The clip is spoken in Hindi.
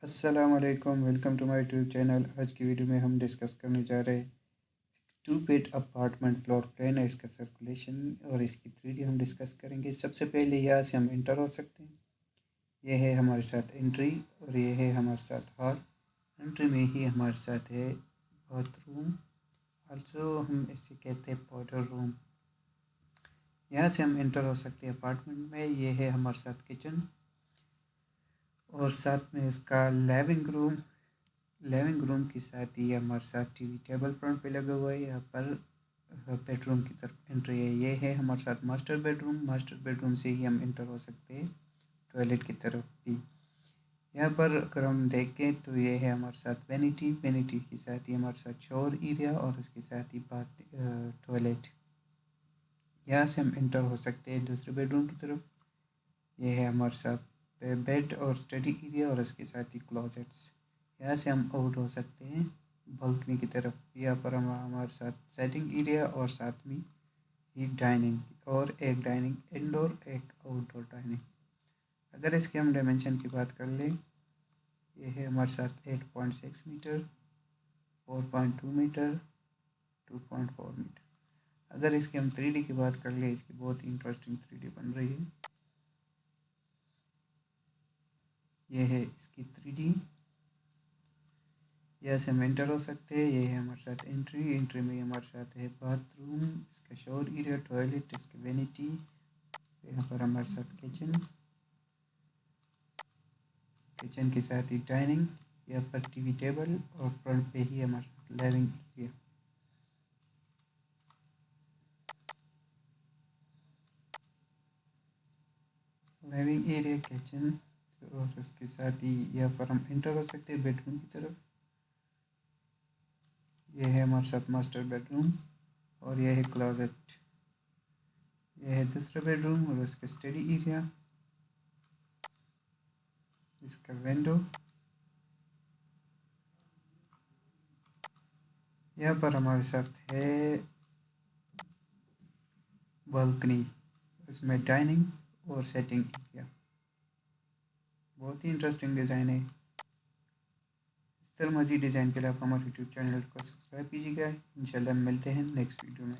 अस्सलाम वालेकुम, welcome to my YouTube channel. आज की वीडियो में हम डिस्कस करने जा रहे हैं 2 बेड अपार्टमेंट फ्लोर प्लान है, इसका सर्कुलेशन और इसकी 3D हम डिस्कस करेंगे। सबसे पहले यहाँ से हम इंटर हो सकते हैं। ये है हमारे साथ एंट्री और ये है हमारे साथ हॉल। एंट्री में ही हमारे साथ है बाथरूम, आल्सो हम इसे कहते हैं पाउडर रूम। यहाँ से हम इंटर हो सकते हैं अपार्टमेंट में। ये है हमारे साथ किचन और साथ में इसका लिविंग रूम के साथ ही हमारे साथ टीवी टेबल फ्रंट पे लगा हुआ है। यहाँ पर बेडरूम की तरफ एंट्री है। ये है हमारे साथ मास्टर बेडरूम से ही हम इंटर हो सकते हैं टॉयलेट की तरफ भी। यहाँ पर अगर हम देखें तो ये है हमारे साथ वेनिटी के साथ ही हमारे साथ शॉवर एरिया और उसके साथ ही बाथ टॉयलेट। यहाँ से हम इंटर हो सकते हैं दूसरे बेडरूम की तरफ। ये है हमारे साथ बेड और स्टडी एरिया और उसके साथ ही क्लोजेट्स। यहाँ से हम आउट हो सकते हैं बालकनी की तरफ। यहाँ पर हम हमारे साथ सेटिंग एरिया और साथ में ही डाइनिंग और एक डाइनिंग इंडोर एक आउटडोर डाइनिंग। अगर इसके हम डायमेंशन की बात कर लें, ये है हमारे साथ 8.6 मीटर, 4.2 मीटर, 2.4 मीटर। अगर इसके हम 3D की बात कर लें, इसकी बहुत ही इंटरेस्टिंग 3D बन रही है। ये है इसकी 3D। यहाँ से हम एंटर हो सकते हैं। ये है हमारे साथ एंट्री में हमारे साथ है बाथरूम, इसका शॉवर एरिया, टॉयलेट, इसकी वेनिटी। यहाँ पर हमारे साथ किचन के साथ ही डाइनिंग, यहाँ पर टीवी टेबल और फ्रंट पे ही हमारे साथ लिविंग एरिया किचन और उसके साथ ही यहाँ पर हम एंटर हो सकते हैं बेडरूम की तरफ। यह है हमारे साथ मास्टर बेडरूम और यह है क्लोजेट। यह है दूसरा बेडरूम और उसका स्टडी एरिया, इसका विंडो। यहाँ पर हमारे साथ है बालकनी, उसमें डाइनिंग और सेटिंग एरिया। बहुत ही इंटरेस्टिंग डिज़ाइन है। इस तरह मज़ीद डिज़ाइन के लिए आप हमारे यूट्यूब चैनल को सब्सक्राइब कीजिएगा। इंशाल्लाह मिलते हैं नेक्स्ट वीडियो में।